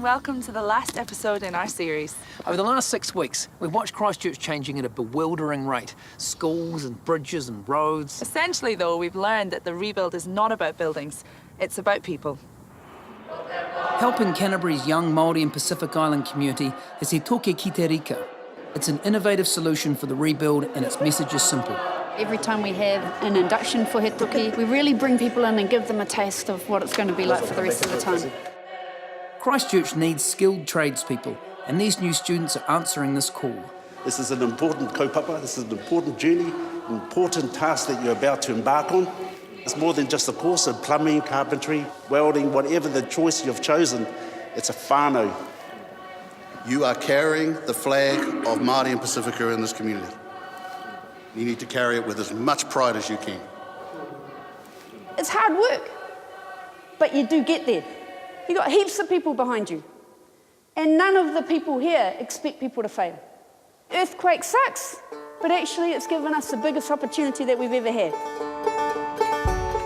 welcome to the last episode in our series. Over the last 6 weeks, we've watched Christchurch changing at a bewildering rate. Schools and bridges and roads. Essentially, though, we've learned that the rebuild is not about buildings, it's about people. Helping Canterbury's young Māori and Pacific Island community is He Toke Ki Te Rika. It's an innovative solution for the rebuild, and its message is simple. Every time we have an induction for He Toke, we really bring people in and give them a taste of what it's going to be like for the rest of the time. Christchurch needs skilled tradespeople, and these new students are answering this call. This is an important kaupapa, this is an important journey, an important task that you're about to embark on. It's more than just a course of plumbing, carpentry, welding, whatever the choice you've chosen, it's a whānau. You are carrying the flag of Māori and Pacifica in this community. You need to carry it with as much pride as you can. It's hard work, but you do get there. You've got heaps of people behind you, and none of the people here expect people to fail. Earthquake sucks, but actually it's given us the biggest opportunity that we've ever had.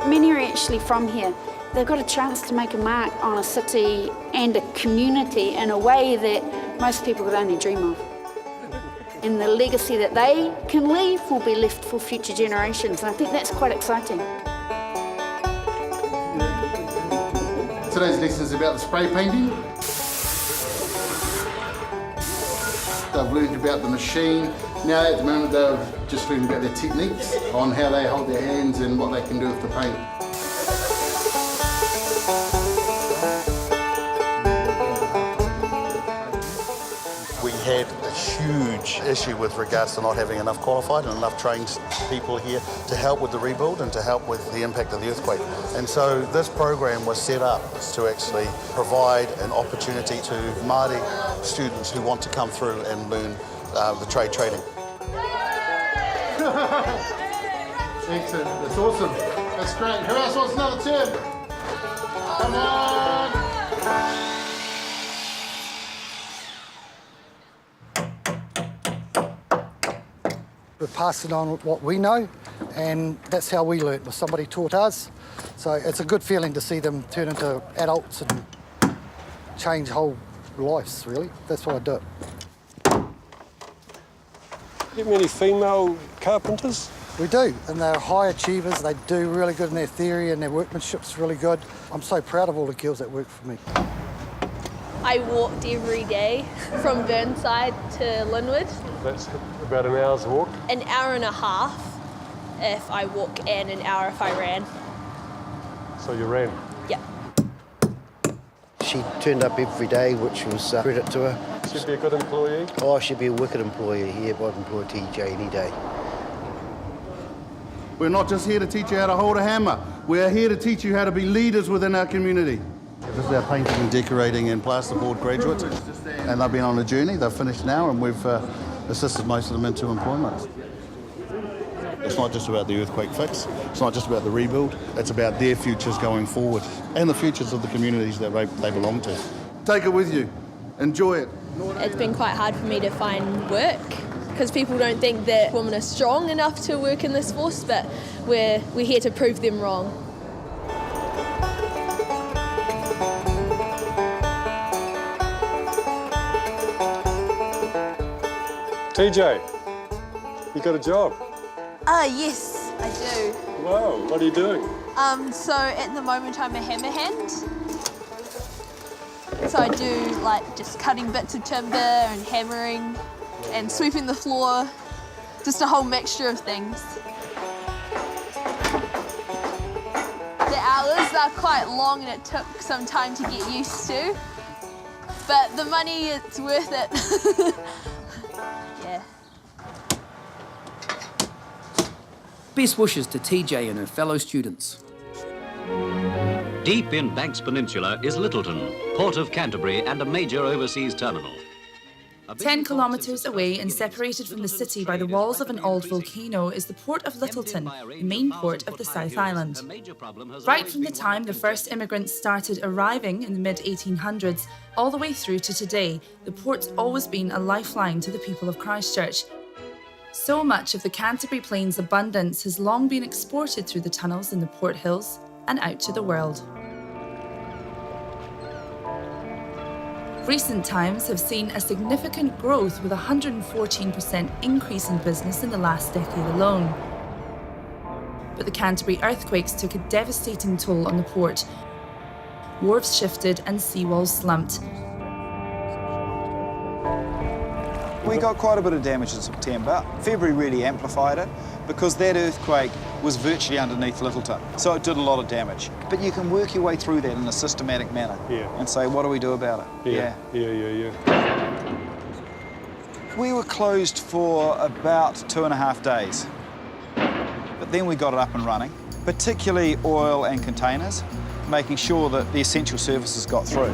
Many are actually from here. They've got a chance to make a mark on a city and a community in a way that most people could only dream of. And the legacy that they can leave will be left for future generations, and I think that's quite exciting. Today's lesson is about the spray painting. They've learned about the machine. Now at the moment they've just learned about their techniques on how they hold their hands and what they can do with the paint. We had a huge issue with regards to not having enough qualified and enough trained people here to help with the rebuild and to help with the impact of the earthquake. And so this program was set up to actually provide an opportunity to Māori students who want to come through and learn the trading. Excellent, that's awesome. That's great. Who else wants another turn? Come on! We're passing on what we know, and that's how we learnt, was somebody taught us. So it's a good feeling to see them turn into adults and change whole lives, really. That's why I do it. You have many female carpenters? We do, and they're high achievers. They do really good in their theory, and their workmanship's really good. I'm so proud of all the girls that work for me. I walked every day from Burnside to Linwood. That's about an hour's walk? An hour and a half if I walk and an hour if I ran. So you ran? Yeah. She turned up every day, which was a credit to her. She'd be a good employee? Oh, she'd be a wicked employee here. I'd employ TJ any day. We're not just here to teach you how to hold a hammer. We're here to teach you how to be leaders within our community. This is our painting and decorating and plasterboard graduates, and they've been on a journey. They've finished now, and we've assisted most of them into employment. It's not just about the earthquake fix. It's not just about the rebuild. It's about their futures going forward and the futures of the communities that they belong to. Take it with you. Enjoy it. It's been quite hard for me to find work because people don't think that women are strong enough to work in this force, but we're here to prove them wrong. TJ, you got a job? Yes, I do. Wow, what are you doing? So at the moment I'm a hammer hand. So I do like just cutting bits of timber and hammering and sweeping the floor, just a whole mixture of things. The hours are quite long and it took some time to get used to, but the money, it's worth it. Yeah. Best wishes to TJ and her fellow students. Deep in Banks Peninsula is Lyttelton, Port of Canterbury and a major overseas terminal. 10 kilometres away and separated from the city by the walls of an old volcano is the port of Lyttelton, the main port of the South Island. Right from the time the first immigrants started arriving in the mid-1800s, all the way through to today, the port's always been a lifeline to the people of Christchurch. So much of the Canterbury Plains abundance has long been exported through the tunnels in the Port Hills and out to the world. Recent times have seen a significant growth with a 114% increase in business in the last decade alone. But the Canterbury earthquakes took a devastating toll on the port. Wharves shifted and seawalls slumped. We got quite a bit of damage in September. February really amplified it because that earthquake was virtually underneath Lyttelton, so it did a lot of damage. But you can work your way through that in a systematic manner and say, what do we do about it? Yeah. We were closed for about 2.5 days, but then we got it up and running, particularly oil and containers, making sure that the essential services got through.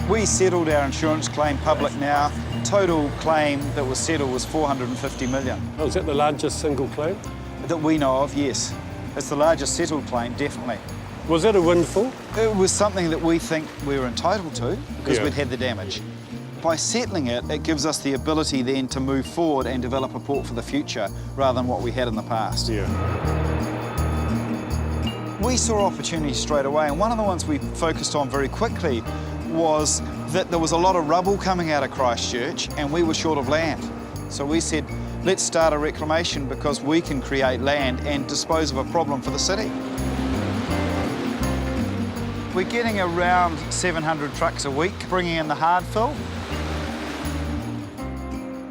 We settled our insurance claim public now. Total claim that was settled was 450 million. Oh, is that the largest single claim? That we know of, yes. It's the largest settled claim, definitely. Was that a windfall? It was something that we think we were entitled to because we'd had the damage. By settling it, it gives us the ability then to move forward and develop a port for the future rather than what we had in the past. We saw opportunities straight away, and one of the ones we focused on very quickly was that there was a lot of rubble coming out of Christchurch and we were short of land. So we said, let's start a reclamation because we can create land and dispose of a problem for the city. We're getting around 700 trucks a week, bringing in the hard fill.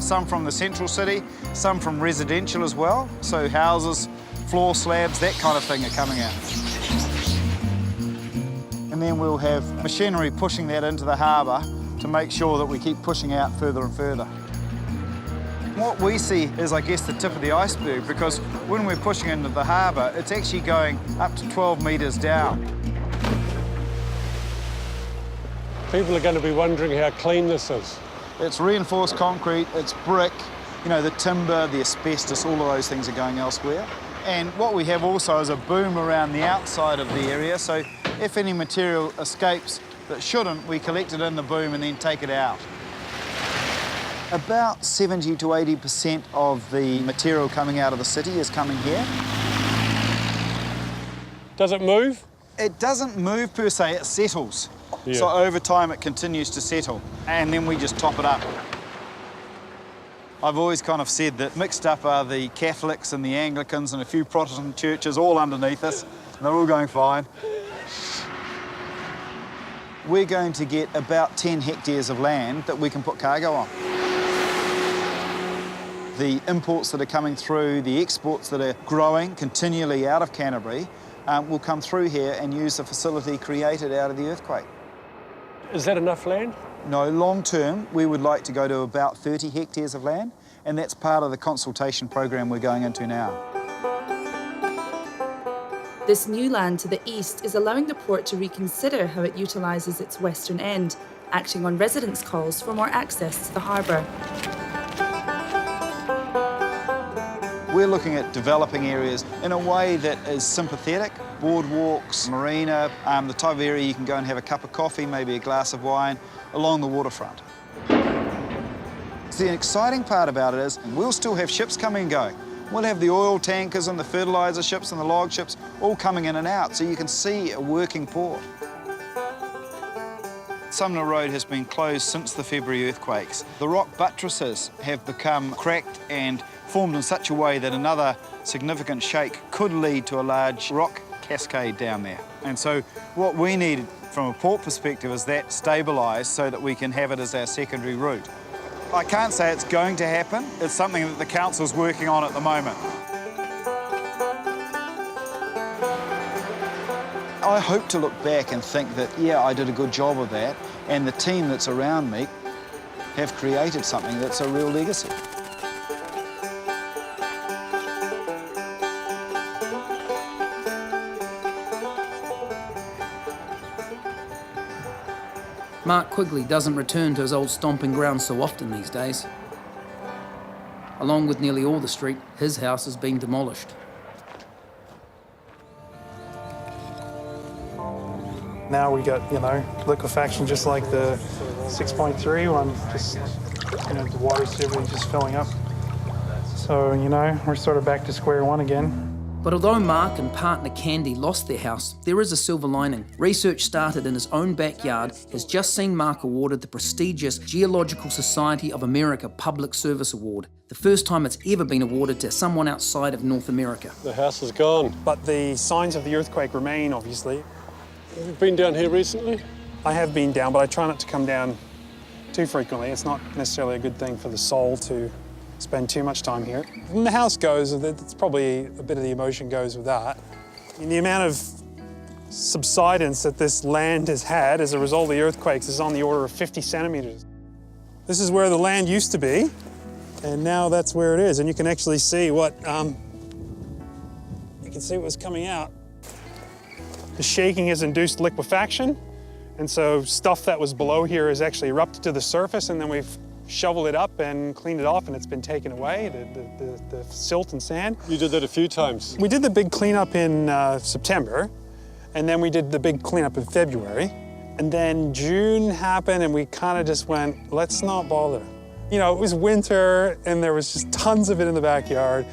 Some from the central city, some from residential as well. So houses, floor slabs, that kind of thing are coming out. And then we'll have machinery pushing that into the harbour to make sure that we keep pushing out further and further. What we see is, I guess, the tip of the iceberg, because when we're pushing into the harbour, it's actually going up to 12 metres down. People are going to be wondering how clean this is. It's reinforced concrete, it's brick, you know, the timber, the asbestos, all of those things are going elsewhere. And what we have also is a boom around the outside of the area, so if any material escapes that shouldn't, we collect it in the boom and then take it out. About 70 to 80% of the material coming out of the city is coming here. Does it move? It doesn't move per se, it settles. So over time it continues to settle, and then we just top it up. I've always kind of said that mixed up are the Catholics and the Anglicans and a few Protestant churches all underneath us, and they're all going fine. We're going to get about 10 hectares of land that we can put cargo on. The imports that are coming through, the exports that are growing continually out of Canterbury will come through here and use the facility created out of the earthquake. Is that enough land? No, long term, we would like to go to about 30 hectares of land, and that's part of the consultation program we're going into now. This new land to the east is allowing the port to reconsider how it utilises its western end, acting on residents' calls for more access to the harbour. We're looking at developing areas in a way that is sympathetic. Boardwalks, marina, the type of area you can go and have a cup of coffee, maybe a glass of wine, along the waterfront. The exciting part about it is we'll still have ships coming and going. We'll have the oil tankers and the fertiliser ships and the log ships all coming in and out, so you can see a working port. Sumner Road has been closed since the February earthquakes. The rock buttresses have become cracked and formed in such a way that another significant shake could lead to a large rock cascade down there. And so what we need from a port perspective is that stabilised so that we can have it as our secondary route. I can't say it's going to happen. It's something that the council's working on at the moment. I hope to look back and think that, yeah, I did a good job of that, and the team that's around me have created something that's a real legacy. Mark Quigley doesn't return to his old stomping grounds so often these days. Along with nearly all the street, his house has been demolished. Now we got, liquefaction just like the 6.3 one, just, the water's everything just filling up. So, we're sort of back to square one again. But although Mark and partner Candy lost their house, there is a silver lining. Research started in his own backyard has just seen Mark awarded the prestigious Geological Society of America Public Service Award, the first time it's ever been awarded to someone outside of North America. The house is gone. But the signs of the earthquake remain, obviously. Have you been down here recently? I have been down, but I try not to come down too frequently. It's not necessarily a good thing for the soul to spend too much time here. When the house goes, it's probably a bit of the emotion goes with that. And the amount of subsidence that this land has had as a result of the earthquakes is on the order of 50 centimetres. This is where the land used to be, and now that's where it is. And you can actually see what, what's coming out. The shaking has induced liquefaction, and so stuff that was below here has actually erupted to the surface, and then we've shoveled it up and cleaned it off, and it's been taken away, the silt and sand. You did that a few times. We did the big cleanup in September, and then we did the big cleanup in February. And then June happened, and we kind of just went, let's not bother. You know, it was winter, and there was just tons of it in the backyard.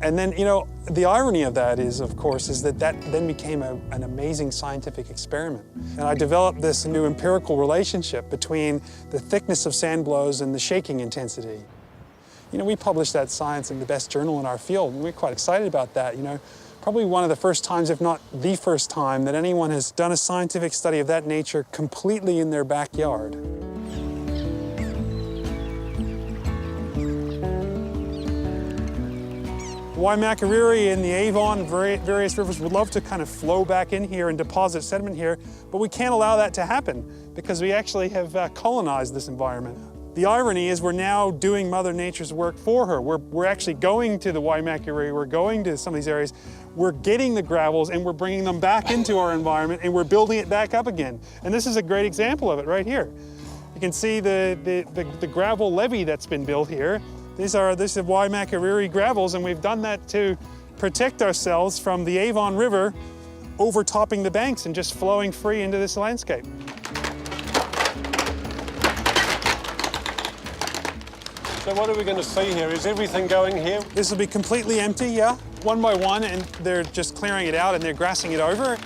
And then, you know, the irony of that is, of course, is that then became an amazing scientific experiment. And I developed this new empirical relationship between the thickness of sand blows and the shaking intensity. You know, we published that science in the best journal in our field, and we're quite excited about that. You know, probably one of the first times, if not the first time, that anyone has done a scientific study of that nature completely in their backyard. Waimakariri and the Avon, various rivers would love to kind of flow back in here and deposit sediment here, but we can't allow that to happen because we actually have colonized this environment. The irony is we're now doing Mother Nature's work for her. We're actually going to the Waimakariri, we're going to some of these areas, we're getting the gravels and we're bringing them back into our environment and we're building it back up again. And this is a great example of it right here. You can see the gravel levee that's been built here. This is Waimakariri gravels, and we've done that to protect ourselves from the Avon River overtopping the banks and just flowing free into this landscape. So what are we going to see here? Is everything going here? This will be completely empty, yeah. One by one, and they're just clearing it out and they're grassing it over.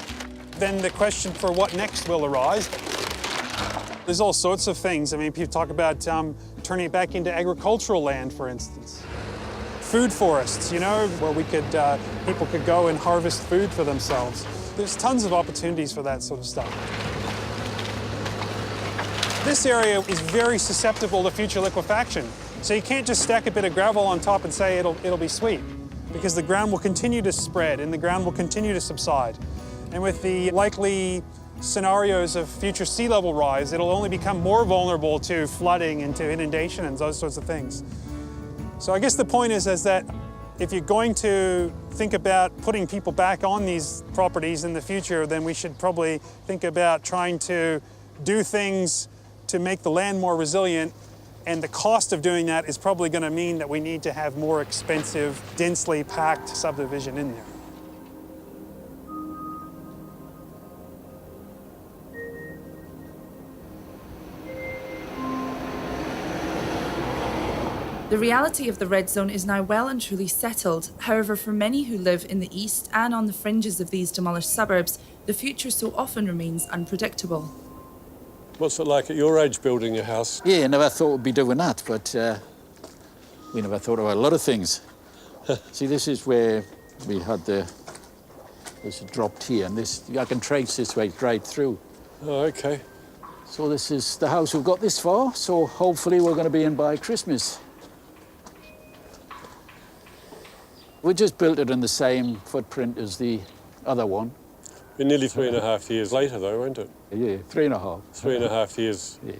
Then the question for what next will arise. There's all sorts of things. I mean, people talk about turning it back into agricultural land, for instance. Food forests, you know, where we could, people could go and harvest food for themselves. There's tons of opportunities for that sort of stuff. This area is very susceptible to future liquefaction. So you can't just stack a bit of gravel on top and say it'll be sweet, because the ground will continue to spread and the ground will continue to subside. And with the likely scenarios of future sea level rise, it'll only become more vulnerable to flooding and to inundation and those sorts of things. So I guess the point is that if you're going to think about putting people back on these properties in the future, then we should probably think about trying to do things to make the land more resilient, and the cost of doing that is probably going to mean that we need to have more expensive, densely packed subdivision in there. The reality of the red zone is now well and truly settled. However, for many who live in the east and on the fringes of these demolished suburbs, the future so often remains unpredictable. What's it like at your age building a house? Yeah, never thought we'd be doing that, but we never thought about a lot of things. See, this is where we had this dropped here, and this, I can trace this way right through. Oh, okay. So this is the house we've got this far, so hopefully we're going to be in by Christmas. We just built it in the same footprint as the other one. We're nearly 3.5 years later, though, won't it? Yeah, 3.5. 3.5 years. Yeah.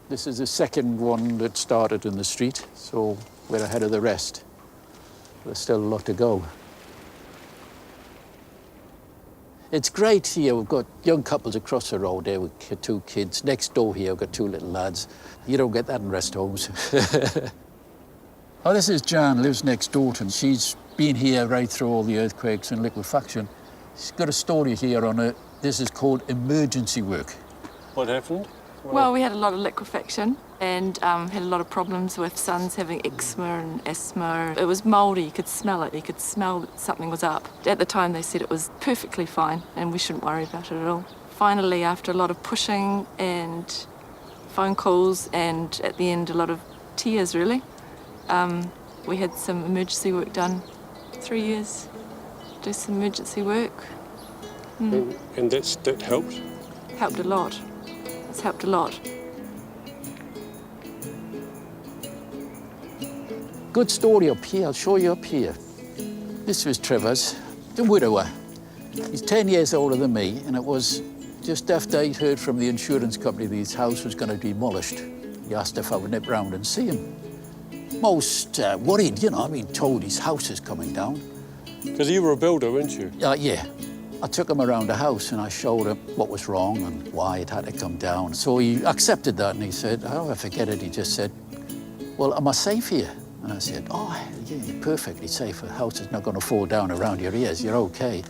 This is the second one that started in the street, so we're ahead of the rest. There's still a lot to go. It's great here. We've got young couples across the road there with 2 kids. Next door here, we've got 2 little lads. You don't get that in rest homes. Oh, this is Jan, lives next door to me. She's been here right through all the earthquakes and liquefaction. She's got a story here on it. This is called emergency work. What happened? Well, we had a lot of liquefaction and had a lot of problems with sons having eczema and asthma. It was mouldy, you could smell it, you could smell that something was up. At the time they said it was perfectly fine and we shouldn't worry about it at all. Finally, after a lot of pushing and phone calls and at the end a lot of tears really, we had some emergency work done. 3 years, do some emergency work. And that helped? Helped a lot. It's helped a lot. Good story up here, I'll show you up here. This was Trevor's, the widower. He's 10 years older than me, and it was just after I'd heard from the insurance company that his house was going to be demolished. He asked if I would nip round and see him. Most worried, you know, I mean, told his house is coming down. Because you were a builder, weren't you? Yeah. I took him around the house and I showed him what was wrong and why it had to come down. So he accepted that and he said, oh, I forget it. He just said, well, am I safe here? And I said, oh, yeah, you're perfectly safe. The house is not going to fall down around your ears. You're okay.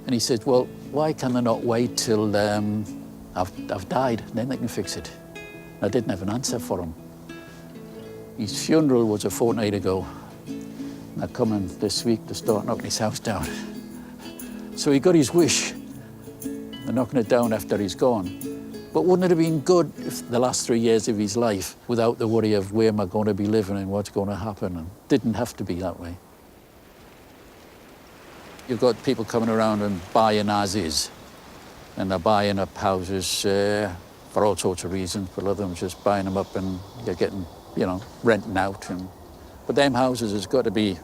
And he said, well, why can they not wait till I've died? Then they can fix it. And I didn't have an answer for him. His funeral was a fortnight ago. And they're coming this week to start knocking his house down. So he got his wish. They're knocking it down after he's gone. But wouldn't it have been good if the last 3 years of his life, without the worry of where am I going to be living and what's going to happen, and didn't have to be that way. You've got people coming around and buying as is. And they're buying up houses for all sorts of reasons, but a lot of them just buying them up and you're getting, you know, renting out. But them houses has got to be,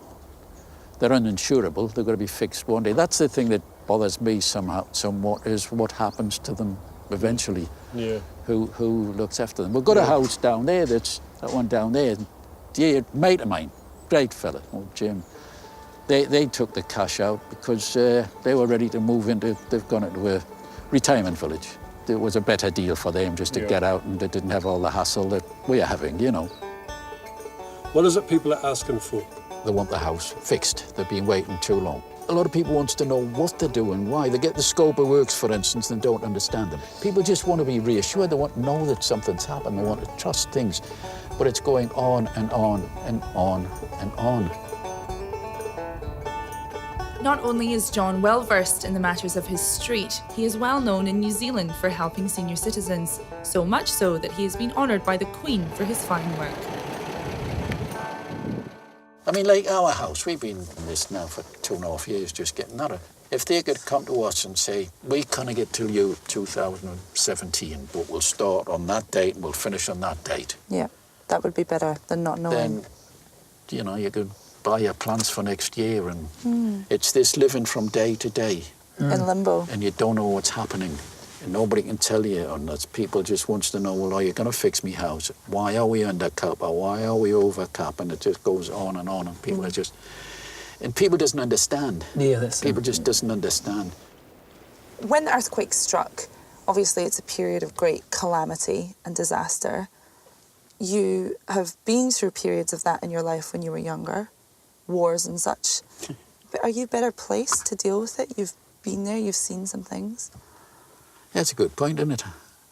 they're uninsurable, they've got to be fixed one day. That's the thing that bothers me somewhat, is what happens to them eventually. Yeah. Who looks after them. We've got a house down there, that one down there, dear mate of mine, great fella, old Jim. They took the cash out because they were ready to move into, they've gone into a retirement village. It was a better deal for them just to get out, and they didn't have all the hassle that we're having, you know. What is it people are asking for? They want the house fixed. They've been waiting too long. A lot of people want to know what they're doing, why. They get the scope of works, for instance, and don't understand them. People just want to be reassured. They want to know that something's happened. They want to trust things. But it's going on and on and on and on. Not only is John well versed in the matters of his street, he is well known in New Zealand for helping senior citizens, so much so that he has been honoured by the Queen for his fine work. I mean, like our house, we've been in this now for 2.5 years, just getting at it. If they could come to us and say, we can't get till you 2017, but we'll start on that date and we'll finish on that date. Yeah, that would be better than not knowing. Then, you know, you could buy your plans for next year, and it's this living from day to day. In limbo. And you don't know what's happening. And nobody can tell you, and that's people just wants to know, well, are you going to fix me house? Why are we under cap, or why are we over cap? And it just goes on, and people are just... And people doesn't understand. Yeah, that's People just doesn't understand. When the earthquake struck, obviously it's a period of great calamity and disaster. You have been through periods of that in your life when you were younger, wars and such. But are you better placed to deal with it? You've been there, you've seen some things. That's a good point, isn't it?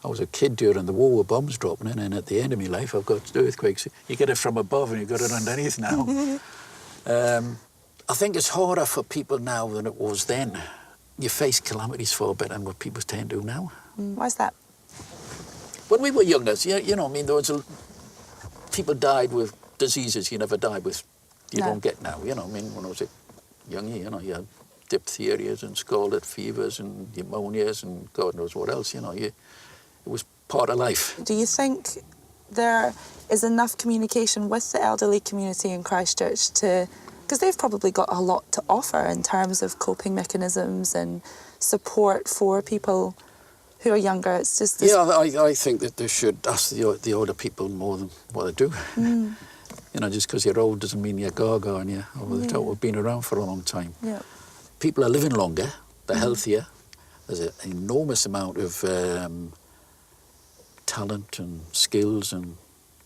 I was a kid during the war with bombs dropping in, and at the end of my life I've got earthquakes. You get it from above and you got it underneath now. I think it's harder for people now than it was then. You face calamities far better than what people tend to now. Why's that? When we were younger, you know, I mean, there was people died with diseases you never died with. You don't get now, you know. I mean, when I was young, you know, you had diphtherias and scarlet fevers and pneumonias and God knows what else, you know. It was part of life. Do you think there is enough communication with the elderly community in Christchurch to... Because they've probably got a lot to offer in terms of coping mechanisms and support for people who are younger. It's just... Yeah, I think that they should ask the older people more than what they do. You know, just because you're old doesn't mean you're gaga and you're over the top. We've been around for a long time. Yeah. People are living longer, they're healthier. There's an enormous amount of talent and skills and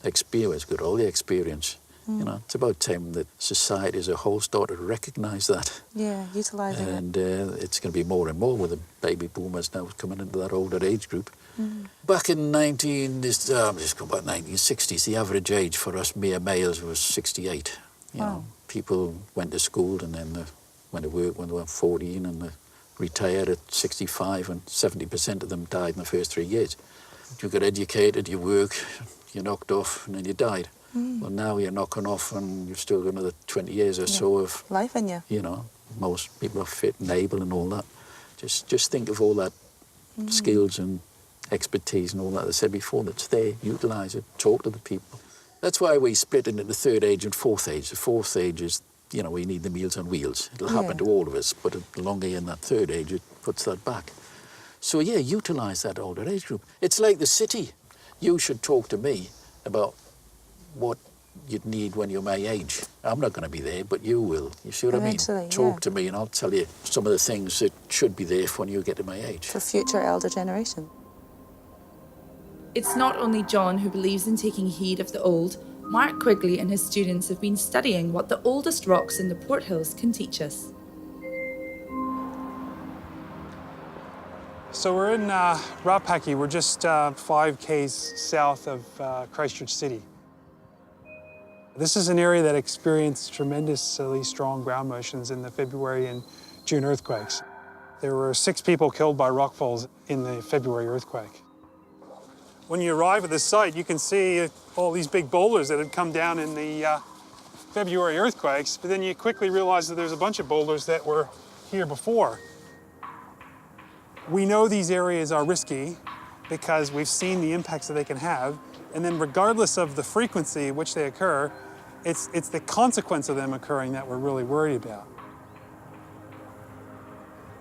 experience, got all the experience. You know, it's about time that society as a whole started to recognise that. Yeah, utilising it. And it's going to be more and more with the baby boomers now coming into that older age group. Back in 1960s, the average age for us mere males was 68. You know, people went to school and then went to work when they were 14 and they retired at 65, and 70% of them died in the first 3 years. You got educated, you work, you knocked off, and then you died. Well, now you're knocking off and you've still got another 20 years or so of life in you. You know, most people are fit and able and all that. Just think of all that skills and expertise and all that I said before that's there. Utilise it, talk to the people. That's why we split it into the third age and fourth age. The fourth age is, you know, we need the Meals on Wheels. It'll happen to all of us, but the longer you're in that third age, it puts that back. So yeah, utilise that older age group. It's like the city. You should talk to me about what you'd need when you're my age. I'm not going to be there, but you will. You see what I mean? Talk to me and I'll tell you some of the things that should be there for when you get to my age. For future elder generation. It's not only John who believes in taking heed of the old. Mark Quigley and his students have been studying what the oldest rocks in the Port Hills can teach us. So we're in Rapaki. We're just 5 k's south of Christchurch City. This is an area that experienced tremendously strong ground motions in the February and June earthquakes. There were 6 people killed by rockfalls in the February earthquake. When you arrive at the site, you can see all these big boulders that had come down in the February earthquakes, but then you quickly realize that there's a bunch of boulders that were here before. We know these areas are risky because we've seen the impacts that they can have, and then regardless of the frequency at which they occur, it's the consequence of them occurring that we're really worried about.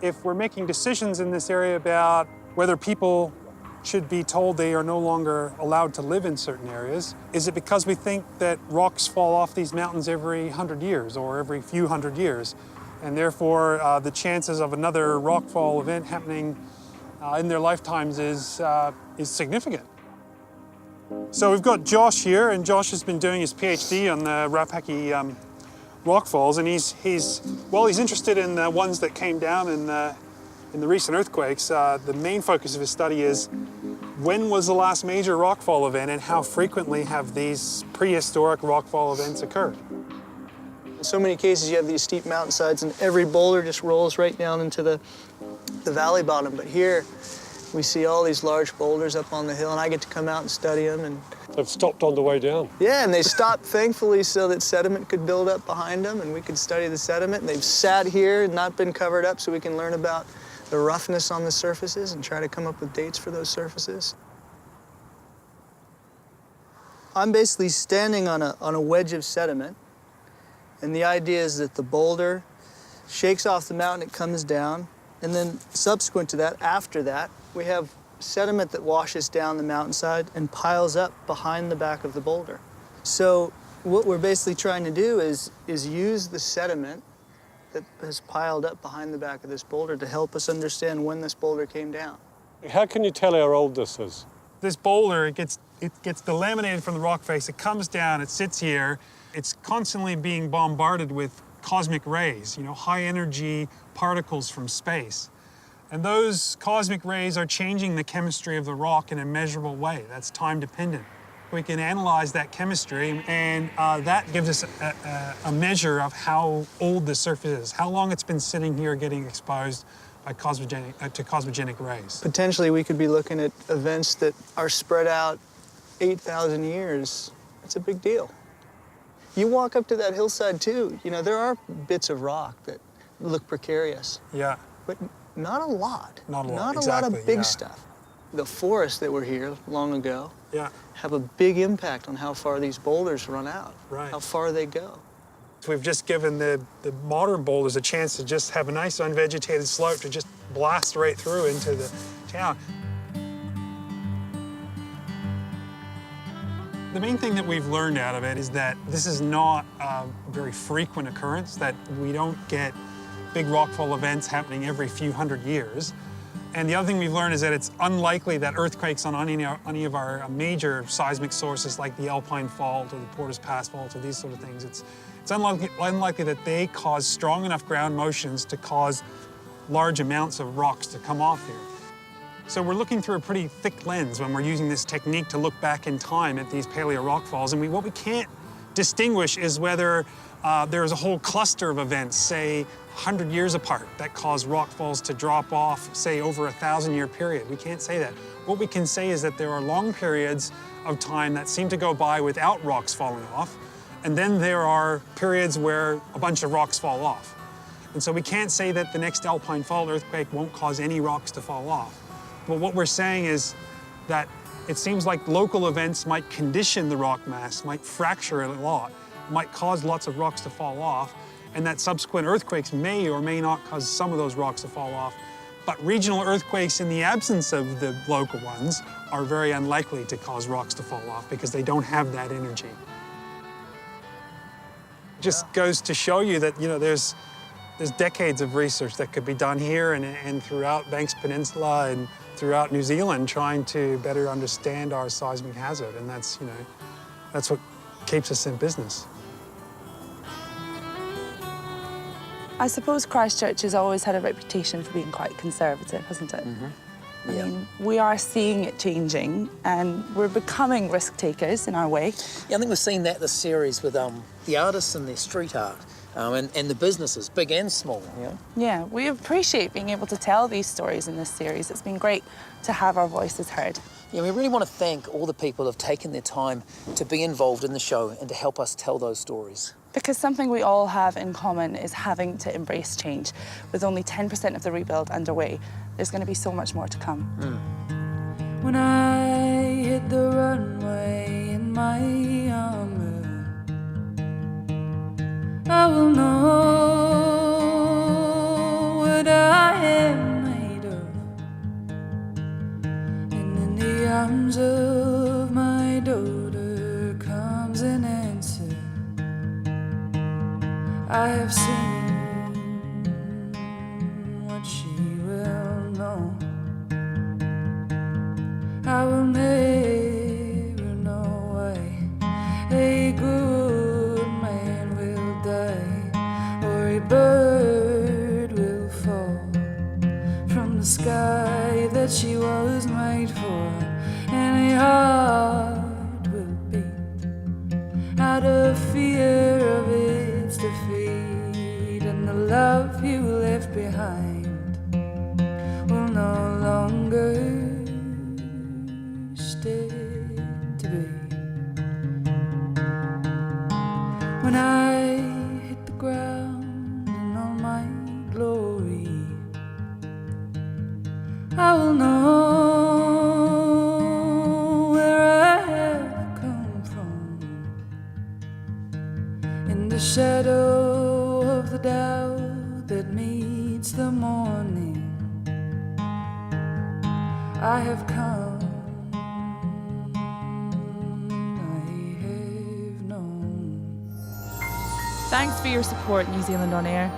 If we're making decisions in this area about whether people should be told they are no longer allowed to live in certain areas, is it because we think that rocks fall off these mountains every 100 years or every few hundred years? And therefore, the chances of another rockfall event happening in their lifetimes is significant. So we've got Josh here, and Josh has been doing his PhD on the Rapaki rockfalls, and he's interested in the ones that came down in the recent earthquakes. The main focus of his study is when was the last major rockfall event, and how frequently have these prehistoric rockfall events occurred? In so many cases, you have these steep mountainsides, and every boulder just rolls right down into the valley bottom. But here, we see all these large boulders up on the hill, and I get to come out and study them. And they've stopped on the way down. Yeah, and they stopped, thankfully, so that sediment could build up behind them, and we could study the sediment. And they've sat here and not been covered up, so we can learn about the roughness on the surfaces and try to come up with dates for those surfaces. I'm basically standing on a wedge of sediment. And the idea is that the boulder shakes off the mountain, it comes down, and then subsequent to that, after that, we have sediment that washes down the mountainside and piles up behind the back of the boulder. So what we're basically trying to do is use the sediment that has piled up behind the back of this boulder to help us understand when this boulder came down. How can you tell how old this is? This boulder, it gets delaminated from the rock face, it comes down, it sits here. It's constantly being bombarded with cosmic rays, you know, high energy particles from space. And those cosmic rays are changing the chemistry of the rock in a measurable way. That's time dependent. We can analyze that chemistry, and that gives us a measure of how old the surface is, how long it's been sitting here getting exposed by cosmogenic rays. Potentially, we could be looking at events that are spread out 8,000 years. It's a big deal. You walk up to that hillside too, you know, there are bits of rock that look precarious. Yeah. But not a lot. Not a lot, Not exactly, a lot of big stuff. The forests that were here long ago have a big impact on how far these boulders run out, how far they go. We've just given the modern boulders a chance to just have a nice unvegetated slope to just blast right through into the town. The main thing that we've learned out of it is that this is not a very frequent occurrence, that we don't get big rockfall events happening every few hundred years. And the other thing we've learned is that it's unlikely that earthquakes on any of our major seismic sources like the Alpine Fault or the Porter's Pass Fault or these sort of things, it's unlikely that they cause strong enough ground motions to cause large amounts of rocks to come off here. So we're looking through a pretty thick lens when we're using this technique to look back in time at these paleo rock falls. And what we can't distinguish is whether there's a whole cluster of events, say 100 years apart, that cause rock falls to drop off, say over a 1,000-year period. We can't say that. What we can say is that there are long periods of time that seem to go by without rocks falling off, and then there are periods where a bunch of rocks fall off. And so we can't say that the next alpine fault earthquake won't cause any rocks to fall off. But what we're saying is that it seems like local events might condition the rock mass, might fracture it a lot, might cause lots of rocks to fall off, and that subsequent earthquakes may or may not cause some of those rocks to fall off. But regional earthquakes in the absence of the local ones are very unlikely to cause rocks to fall off because they don't have that energy. It just goes to show you that, there's decades of research that could be done here and throughout Banks Peninsula and throughout New Zealand trying to better understand our seismic hazard, and that's what keeps us in business. I suppose Christchurch has always had a reputation for being quite conservative, hasn't it? I mean, we are seeing it changing, and we're becoming risk takers in our way. Yeah, I think we've seen that this series with the artists and their street art, and the businesses, big and small. Yeah, we appreciate being able to tell these stories in this series. It's been great to have our voices heard. Yeah, we really want to thank all the people who have taken their time to be involved in the show and to help us tell those stories. Because something we all have in common is having to embrace change. With only 10% of the rebuild underway, there's going to be so much more to come. When I hit the runway in my armor, I will know what I am made of. And in the arms of my daughter comes an answer. I have seen what she will know. I will never know why a good man will die or a bird will fall from the sky that she was made for, and a heart will beat out of fear of its defeat, and the love you left behind will no longer stay to be. When I hit the ground in all my glory, I will know where I have come from. In the shadow of the doubt that meets the morning, I have come. Thanks for your support, New Zealand On Air.